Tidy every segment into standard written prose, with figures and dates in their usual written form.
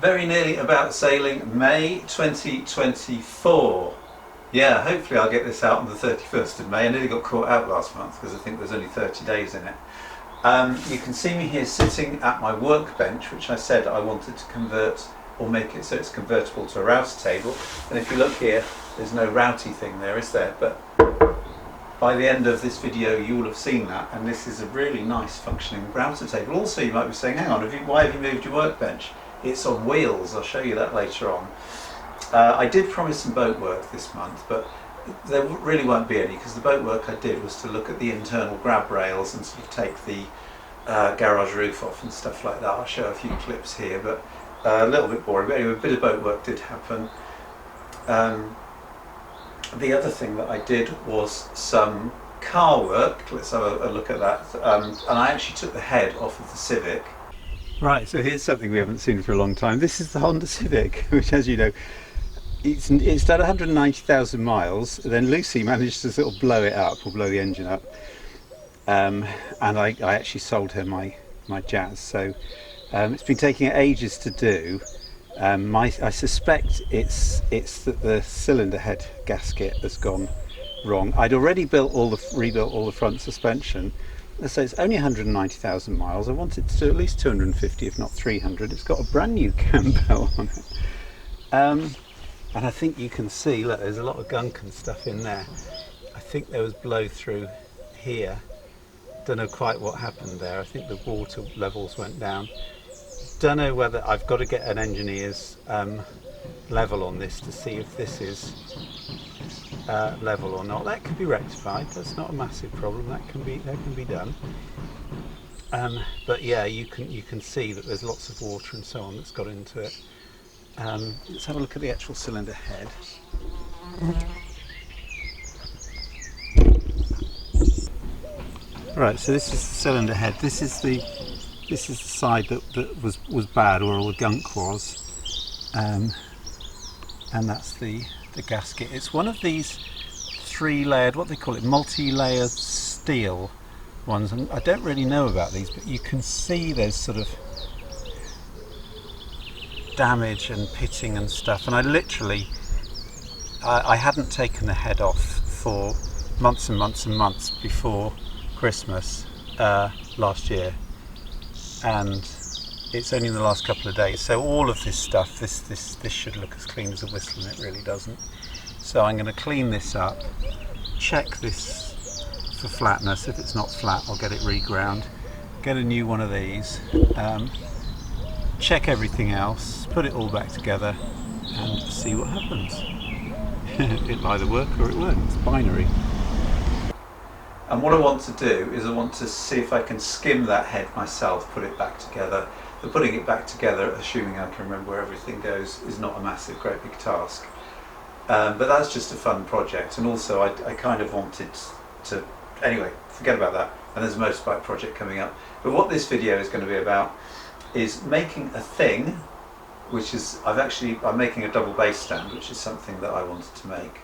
very nearly about sailing, May 2024. Yeah, hopefully I'll get this out on the 31st of May. I nearly got caught out last month because I think there's only 30 days in it. You can see me here sitting at my workbench, which I said I wanted to convert or make it so it's convertible to a router table. And if you look here, there's no routy thing there, is there? But by the end of this video you will have seen that, and this is a really nice functioning router table. Also, you might be saying, hang on, why have you moved your workbench? It's on wheels. I'll show you that later on. I did promise some boat work this month, but there really won't be any, because the boat work I did was to look at the internal grab rails and sort of take the garage roof off and stuff like that. I'll show a few clips here, but a little bit boring. But anyway, a bit of boat work did happen. The other thing that I did was some car work. Let's have a look at that. And I actually took the head off of the Civic. Right, so here's something we haven't seen for a long time. This is the Honda Civic, which, as you know, it's done 190,000 miles. Then Lucy managed to sort of blow it up, or blow the engine up. And I actually sold her my Jazz. So it's been taking ages to do. I suspect it's that the cylinder head gasket has gone wrong. I'd already rebuilt all the front suspension. So it's only 190,000 miles. I wanted to do at least 250, if not 300. It's got a brand new cam bell on it. And I think you can see, look, there's a lot of gunk and stuff in there. I think there was blow through here. Don't know quite what happened there. I think the water levels went down. Don't know whether I've got to get an engineer's level on this to see if this is level or not. That could be rectified. That's not a massive problem. That can be done. But yeah, you can see that there's lots of water and so on that's got into it. Let's have a look at the actual cylinder head. Right, so this is the cylinder head. This is the side that was bad, where all the gunk was, and that's the gasket. It's one of these 3-layered, what they call it, multi-layered steel ones, and I don't really know about these, but you can see there's sort of damage and pitting and stuff. And I hadn't taken the head off for months and months and months before Christmas last year, and it's only in the last couple of days. So all of this stuff, this should look as clean as a whistle, and it really doesn't. So I'm going to clean this up, check this for flatness. If it's not flat, I'll get it reground, get a new one of these, check everything else, put it all back together and see what happens. It'll either work or it won't. It's binary. And what I want to do is I want to see if I can skim that head myself, put it back together. But putting it back together, assuming I can remember where everything goes, is not a massive, great big task. But that's just a fun project. And also I kind of wanted to, anyway, forget about that. And there's a motorbike project coming up. But what this video is going to be about is making a thing, which is, I'm making a double bass stand, which is something that I wanted to make.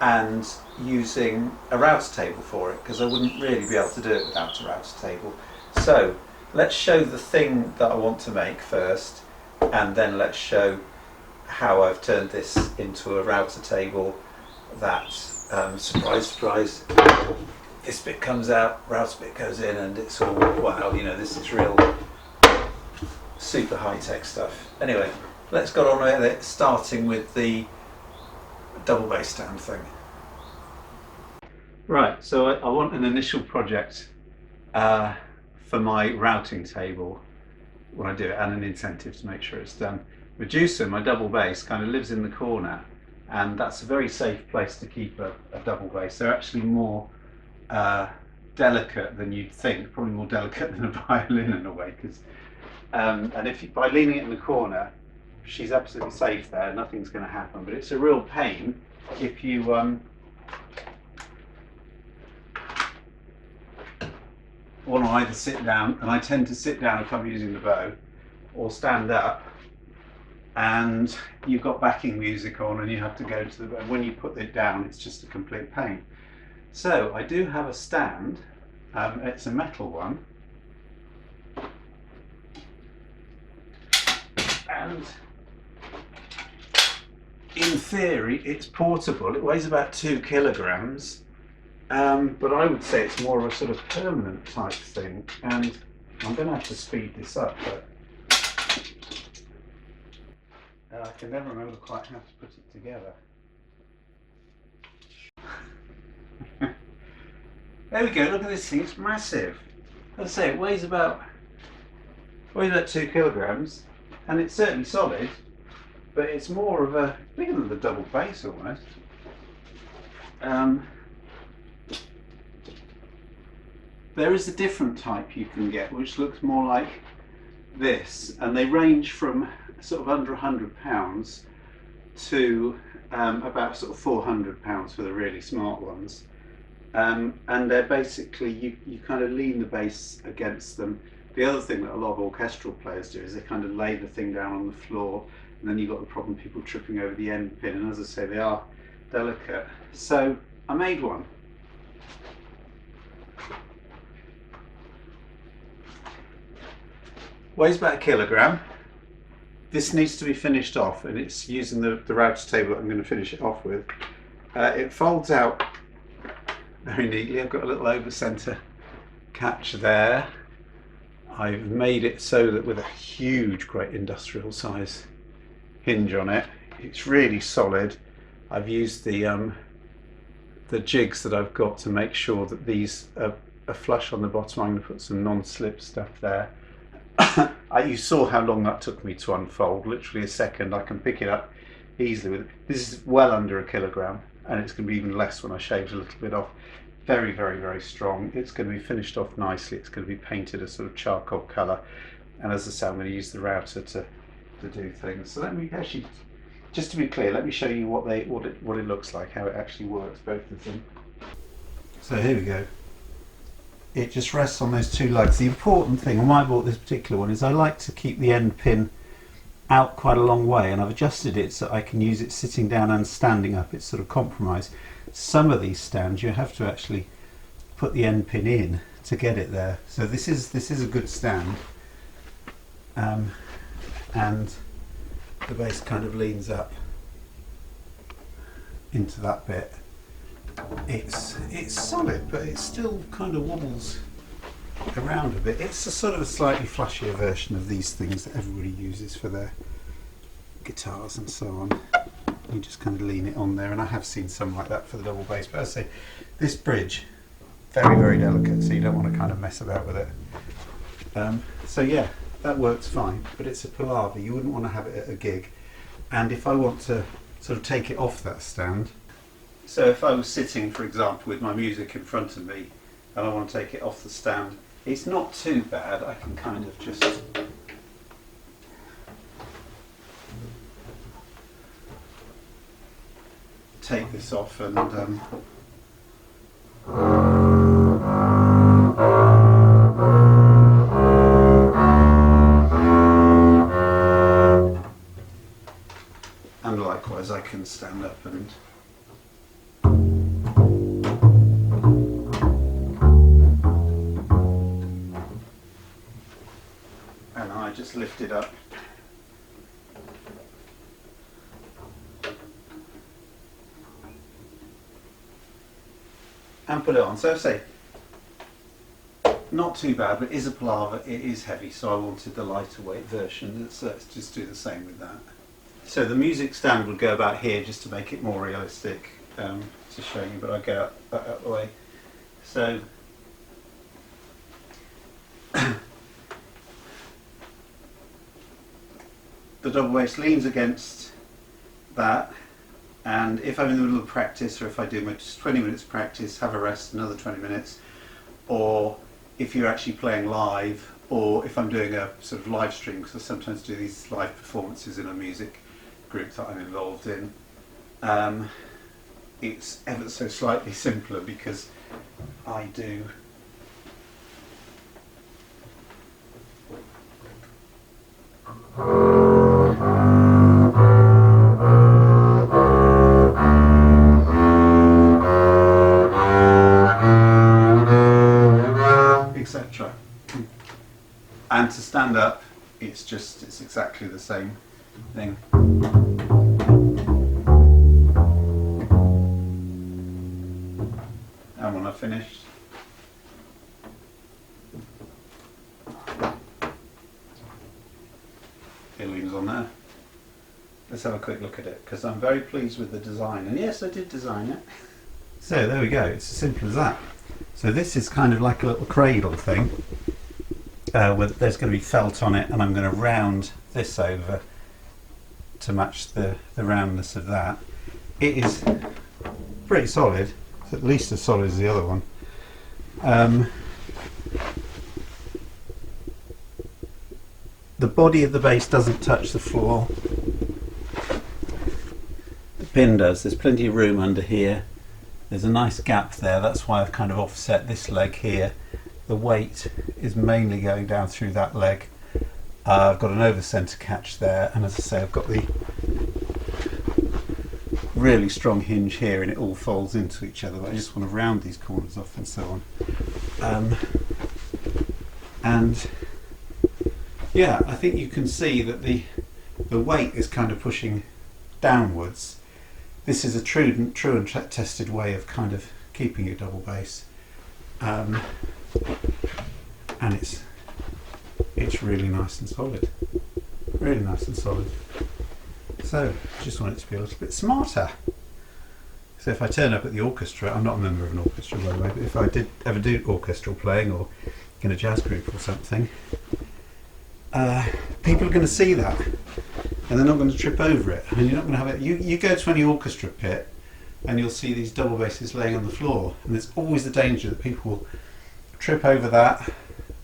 And using a router table for it, because I wouldn't really be able to do it without a router table. So let's show the thing that I want to make first, and then let's show how I've turned this into a router table that, surprise, surprise, this bit comes out, router bit goes in, and it's all, wow, you know, this is real super high-tech stuff. Anyway, let's get on with it, starting with the double bass stand thing. Right, so I want an initial project for my routing table when I do it, and an incentive to make sure it's done. Reducer, my double bass, kind of lives in the corner, and that's a very safe place to keep a double bass. They're actually more delicate than you'd think, probably more delicate than a violin in a way, because and by leaning it in the corner, she's absolutely safe there, nothing's going to happen. But it's a real pain if you want to either sit down, and I tend to sit down if I'm using the bow, or stand up, and you've got backing music on and you have to go to the bow. When you put it down, it's just a complete pain. So I do have a stand, it's a metal one. and in theory it's portable. It weighs about 2 kilograms, but I would say it's more of a sort of permanent type thing, and I'm going to have to speed this up, but I can never remember quite how to put it together. There we go, look at this thing, it's massive. As I say, it weighs about 2 kilograms, and it's certainly solid, but it's more of a, bigger than the double bass almost. There is a different type you can get which looks more like this, and they range from sort of under £100 to about sort of £400 for the really smart ones. And they're basically, you kind of lean the bass against them. The other thing that a lot of orchestral players do is they kind of lay the thing down on the floor, and then you've got the problem people tripping over the end pin, and as I say, they are delicate. So I made one. Weighs about 1 kilogram. This needs to be finished off, and it's using the router table that I'm going to finish it off with. It folds out very neatly. I've got a little over centre catch there. I've made it so that with a huge, great industrial size hinge on it, it's really solid. I've used the jigs that I've got to make sure that these are flush on the bottom. I'm going to put some non-slip stuff there. You saw how long that took me to unfold, literally a second. I can pick it up easily with it. This is well under 1 kilogram, and it's going to be even less when I shave a little bit off. Very, very, very strong. It's going to be finished off nicely. It's going to be painted a sort of charcoal colour, and as I say, I'm going to use the router to do things. So let me actually, just to be clear, let me show you what it looks like, how it actually works, both of them. So here we go. It just rests on those 2 lugs. The important thing, and why I bought this particular one, is I like to keep the end pin out quite a long way, and I've adjusted it so I can use it sitting down and standing up. It's sort of compromise. Some of these stands you have to actually put the end pin in to get it there. So this is a good stand, and the bass kind of leans up into that bit. It's solid, but it still kind of wobbles around a bit. It's a sort of a slightly flashier version of these things that everybody uses for their guitars and so on. You just kind of lean it on there, and I have seen some like that for the double bass, but as I say, this bridge, very, very delicate, so you don't want to kind of mess about with it. So yeah, that works fine, but it's a palaver. You wouldn't want to have it at a gig. And if I want to sort of take it off that stand, so if I was sitting, for example, with my music in front of me and I want to take it off the stand, it's not too bad. I can kind of just take this off and likewise I can stand up and I just lift it up and put it on. So I say, not too bad, but is a palaver. It is heavy, so I wanted the lighter weight version. Let's just do the same with that. So the music stand would go about here just to make it more realistic to show you, but I'll get that out of the way. So the double bass leans against that, and if I'm in the middle of practice, or if I do my 20 minutes practice, have a rest, another 20 minutes, or if you're actually playing live, or if I'm doing a sort of live stream, because I sometimes do these live performances in a music group that I'm involved in, it's ever so slightly simpler because I do etc. And to stand up, it's exactly the same. thing. And when I've finished, fillings on there. Let's have a quick look at it, because I'm very pleased with the design. And yes, I did design it. So there we go, it's as simple as that. So this is kind of like a little cradle thing. There's going to be felt on it, and I'm going to round this over to match the roundness of that. It is pretty solid. It's at least as solid as the other one. The body of the base doesn't touch the floor. The pin does. There's plenty of room under here. There's a nice gap there. That's why I've kind of offset this leg here. The weight is mainly going down through that leg. I've got an over centre catch there, and as I say, I've got the really strong hinge here, and it all folds into each other. But I just want to round these corners off and so on. And yeah, I think you can see that the weight is kind of pushing downwards. This is a true and tested way of kind of keeping your double bass, and it's really nice and solid, really nice and solid. So I just want it to be a little bit smarter. So if I turn up at the orchestra, I'm not a member of an orchestra by the way, but if I did ever do orchestral playing or in a jazz group or something, people are going to see that, and they're not going to trip over it. And you're not going to have it. You go to any orchestra pit, and you'll see these double basses laying on the floor, and there's always the danger that people will trip over that,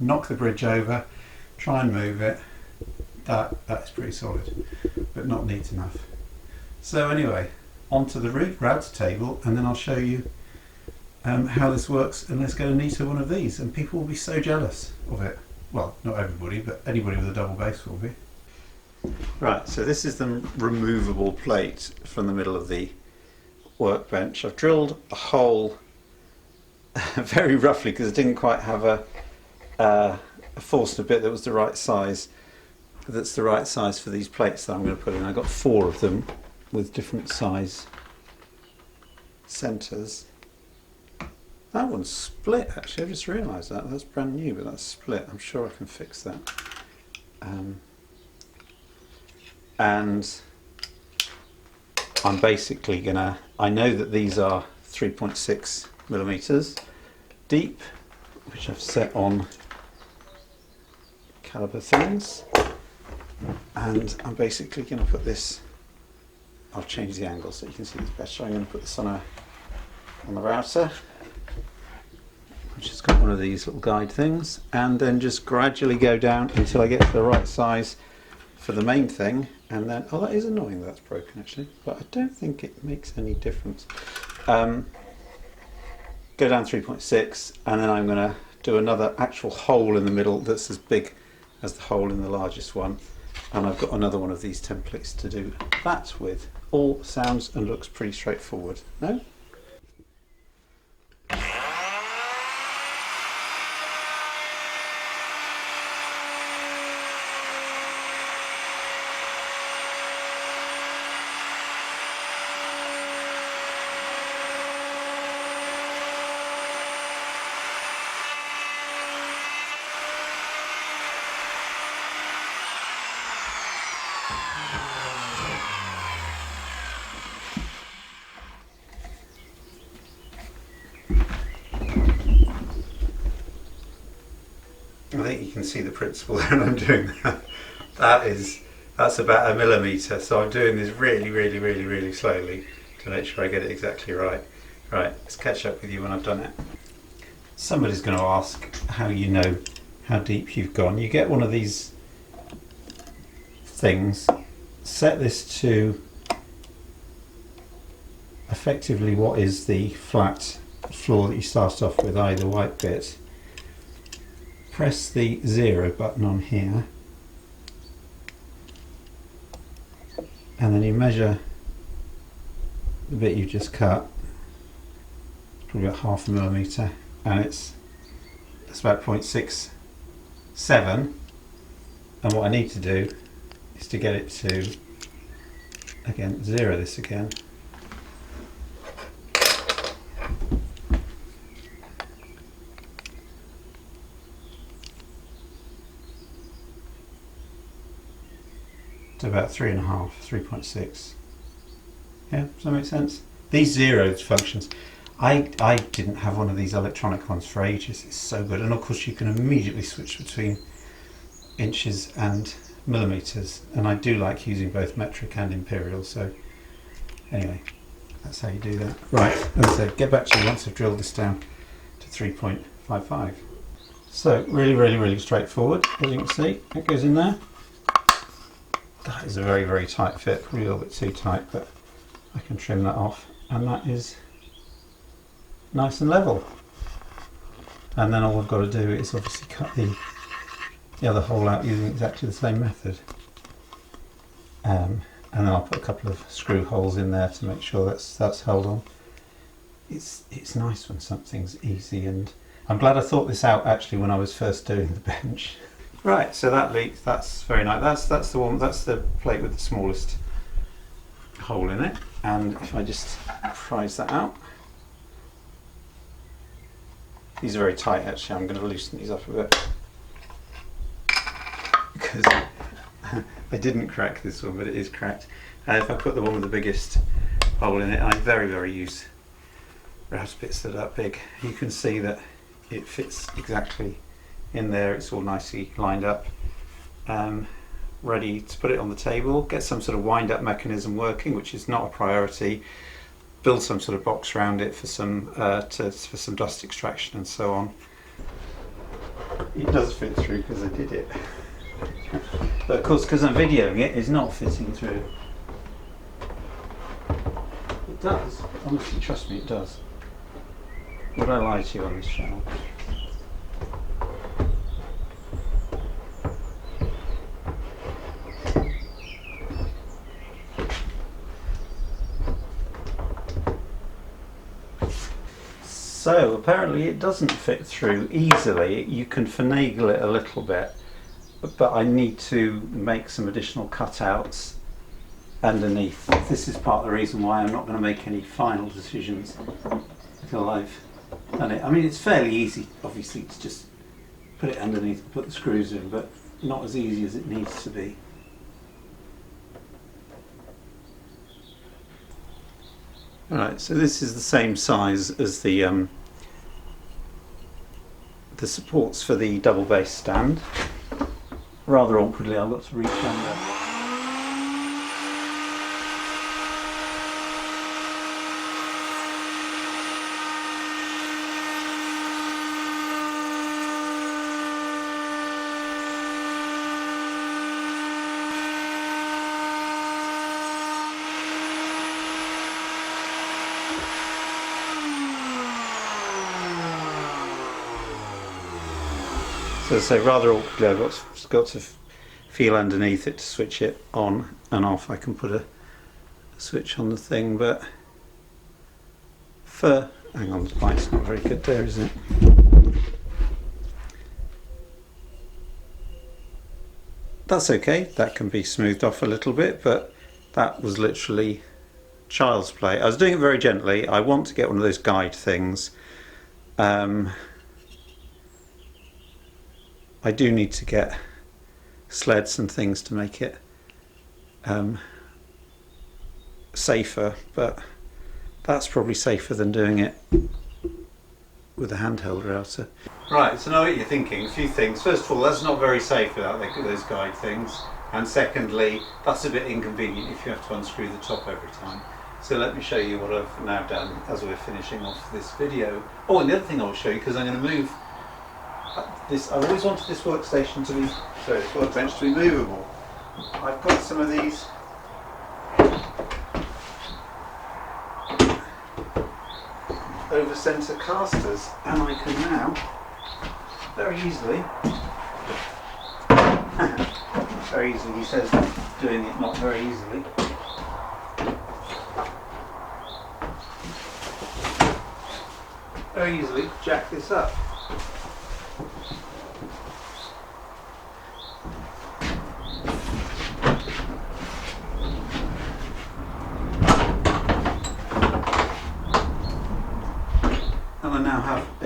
knock the bridge over, try and move it. That's pretty solid, but not neat enough. So anyway, onto the router table, and then I'll show you how this works, and let's get a neater one of these, and people will be so jealous of it. Well, not everybody, but anybody with a double bass will be. Right, so this is the removable plate from the middle of the workbench. I've drilled a hole very roughly because I didn't quite have a Forstner bit that was the right size. That's the right size for these plates that I'm going to put in. I've got 4 of them with different size centres. That one's split actually, I just realised that. That's brand new, but that's split. I'm sure I can fix that. And I'm basically gonna, I know that these are 3.6 millimeters deep, which I've set on caliber things, and I'm basically going to put this, I'll change the angle so you can see this better. I'm going to put this on the router, which has got one of these little guide things, and then just gradually go down until I get to the right size for the main thing. And then, oh, that is annoying that that's broken actually, but I don't think it makes any difference. Go down 3.6, and then I'm going to do another actual hole in the middle that's as big as the hole in the largest one, and I've got another one of these templates to do that with. All sounds and looks pretty straightforward, no? I think you can see the principle there, and I'm doing that. That's about 1 millimetre, so I'm doing this really slowly to make sure I get it exactly right. Right, let's catch up with you when I've done it. Somebody's going to ask how you know how deep you've gone. You get one of these things, set this to effectively what is the flat floor that you start off with, i.e. the white bit. Press the 0 button on here, and then you measure the bit you just cut, probably about 0.5 millimetre, and it's about 0.67, and what I need to do is to get it to, again, zero this again. To about 3.5, 3.6. Yeah, does that make sense? These zeros functions, I didn't have one of these electronic ones for ages. It's so good, and of course you can immediately switch between inches and millimeters, and I do like using both metric and imperial. So anyway, that's how you do that. Right, as I said, get back to you once I've drilled this down to 3.55. So really straightforward. As you can see, it goes in there. That is a very tight fit, probably a little bit too tight, but I can trim that off, and that is nice and level. And then all I've got to do is obviously cut the other hole out using exactly the same method. And then I'll put a couple of screw holes in there to make sure that's held on. It's nice when something's easy, and I'm glad I thought this out actually when I was first doing the bench. Right, so that's very nice. That's the one. That's the plate with the smallest hole in it. And if I just prise that out, these are very tight. Actually, I'm going to loosen these up a bit because I didn't crack this one, but it is cracked. If I put the one with the biggest hole in it, I very use brass bits that are big. You can see that it fits exactly in there. It's all nicely lined up, ready to put it on the table, get some sort of wind up mechanism working, which is not a priority, build some sort of box around it for some for some dust extraction and so on. It does fit through because I did it, but of course because I'm videoing it, it's not fitting through. It does, honestly, trust me, it does. Would I lie to you on this channel? So apparently it doesn't fit through easily. You can finagle it a little bit, but I need to make some additional cutouts underneath. This is part of the reason why I'm not going to make any final decisions until I've done it. I mean, it's fairly easy, obviously, to just put it underneath and put the screws in, but not as easy as it needs to be. Alright, so this is the same size as the supports for the double bass stand. Rather awkwardly, I've got to reach under. So, rather awkwardly, I've got to feel underneath it to switch it on and off. I can put a switch on the thing, but hang on, the light's not very good there, is it? That's okay, that can be smoothed off a little bit, but that was literally child's play. I was doing it very gently. I want to get one of those guide things. I do need to get sleds and things to make it safer, but that's probably safer than doing it with a handheld router. Right, so now what you're thinking, a few things. First of all, that's not very safe without those guide things, and secondly, that's a bit inconvenient if you have to unscrew the top every time. So let me show you what I've now done as we're finishing off this video. Oh, and the other thing I'll show you, because I'm going to move this, I've always wanted this workstation to be, sorry, this workbench to be movable. I've got some of these over centre casters, and I can now very easily, very easily, he says doing it not very easily, very easily jack this up.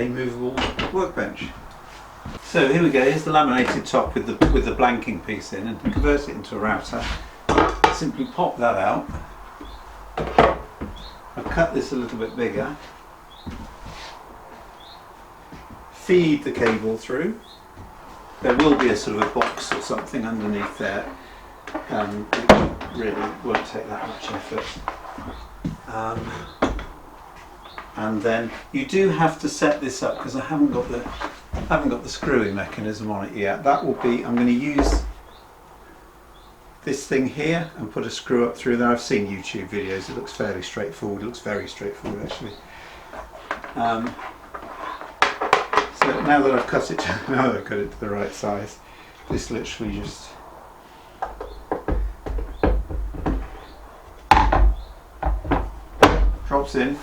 a movable workbench. So here we go, here's the laminated top with the blanking piece in, and to convert it into a router, simply pop that out. I've cut this a little bit bigger, feed the cable through. There will be a sort of a box or something underneath there, which really won't take that much effort. And then you do have to set this up because I haven't got the screwing mechanism on it yet. That will be, I'm going to use this thing here and put a screw up through there. I've seen YouTube videos, it looks fairly straightforward, it looks very straightforward actually. So now that I've cut it to the right size, this literally just drops in.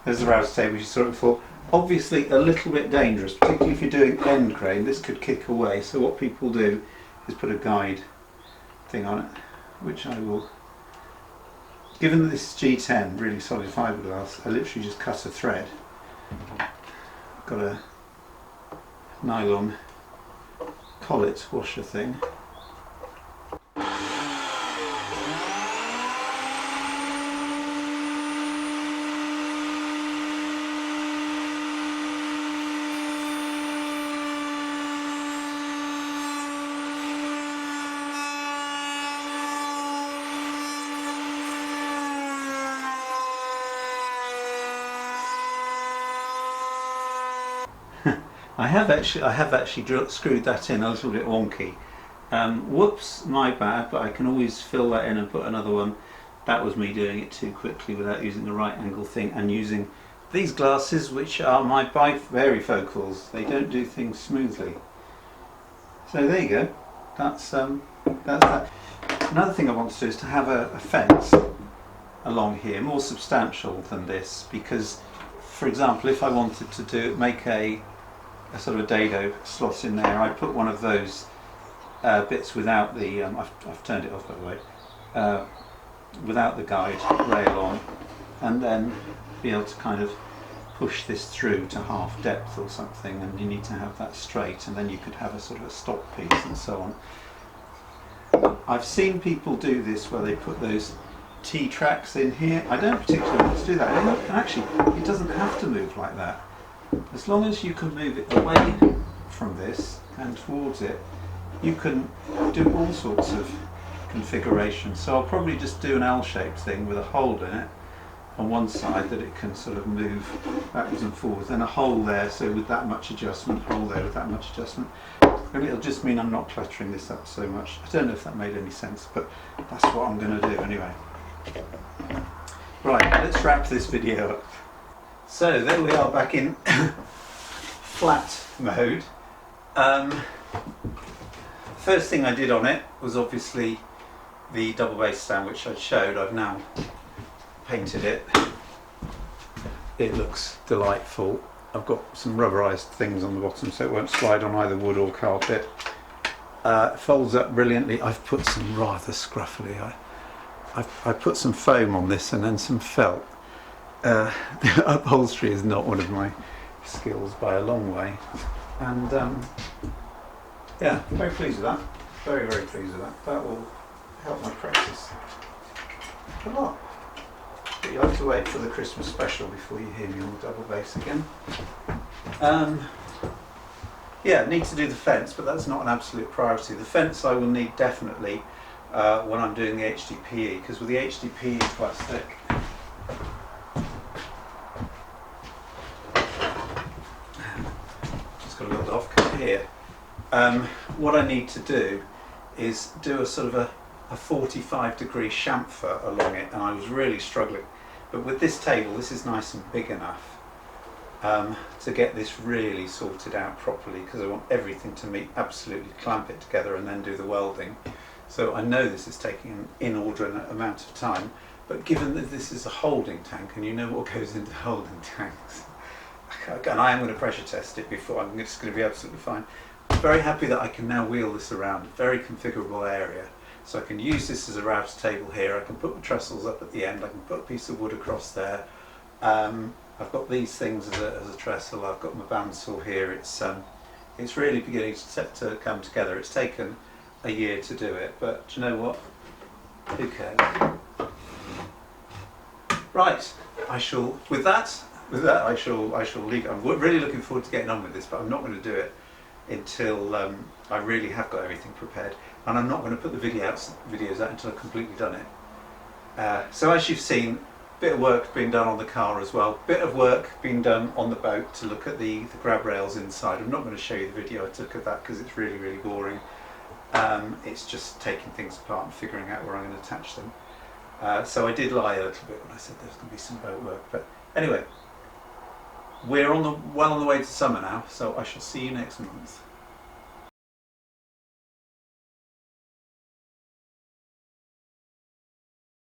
There's the router table you saw it before. Obviously a little bit dangerous, particularly if you're doing end grain, this could kick away. So what people do is put a guide thing on it, which I will, given that this is G10, really solid fiberglass, I literally just cut a thread. Got a nylon collet washer thing. I have actually screwed that in a little bit wonky. Whoops, my bad, but I can always fill that in and put another one. That was me doing it too quickly without using the right angle thing and using these glasses, which are my bifocals. They don't do things smoothly. So there you go. That's that. Another thing I want to do is to have a fence along here, more substantial than this, because, for example, if I wanted to make a sort of a dado slot in there, I put one of those bits without the, I've turned it off by the way, without the guide rail on, and then be able to kind of push this through to half depth or something, and you need to have that straight, and then you could have a sort of a stop piece and so on. I've seen people do this where they put those T-tracks in here. I don't particularly want to do that, and actually it doesn't have to move like that. As long as you can move it away from this and towards it, you can do all sorts of configurations. So I'll probably just do an L-shaped thing with a hole in it on one side that it can sort of move backwards and forwards, then a hole there, so with that much adjustment, hole there with that much adjustment. And it'll just mean I'm not cluttering this up so much. I don't know if that made any sense, but that's what I'm going to do anyway. Right, let's wrap this video up. So there we are back in flat mode. First thing I did on it was obviously the double base stand, which I showed. I've now painted it. It looks delightful. I've got some rubberized things on the bottom so it won't slide on either wood or carpet. It folds up brilliantly. I've put some rather scruffily. I put some foam on this and then some felt. Upholstery is not one of my skills by a long way, and yeah, very pleased with that. Very, very pleased with that. That will help my practice a lot. But you have to wait for the Christmas special before you hear me on the double bass again. Yeah, need to do the fence, but that's not an absolute priority. The fence I will need definitely when I'm doing the HDPE, because with the HDPE it's quite thick. Just got a little off cut here. What I need to do is do a sort of a 45-degree chamfer along it, and I was really struggling. But with this table, this is nice and big enough to get this really sorted out properly, because I want everything to meet, absolutely clamp it together and then do the welding. So I know this is taking an inordinate amount of time, but given that this is a holding tank, and you know what goes into holding tanks, and I am going to pressure test it before, I'm just going to be absolutely fine. I'm very happy that I can now wheel this around, very configurable area. So I can use this as a router table here, I can put the trestles up at the end, I can put a piece of wood across there. I've got these things as a trestle. I've got my bandsaw here. It's really beginning to come together. It's taken a year to do it, but do you know what? Who cares? Right, I shall. With that, I shall leave it. I'm really looking forward to getting on with this, but I'm not going to do it until I really have got everything prepared, and I'm not going to put the videos out until I've completely done it. So as you've seen, bit of work being done on the car as well, bit of work being done on the boat to look at the grab rails inside. I'm not going to show you the video I took of that because it's really boring. It's just taking things apart and figuring out where I'm going to attach them. So I did lie a little bit when I said there's going to be some boat work, but anyway, we're well on the way to summer now, so I shall see you next month.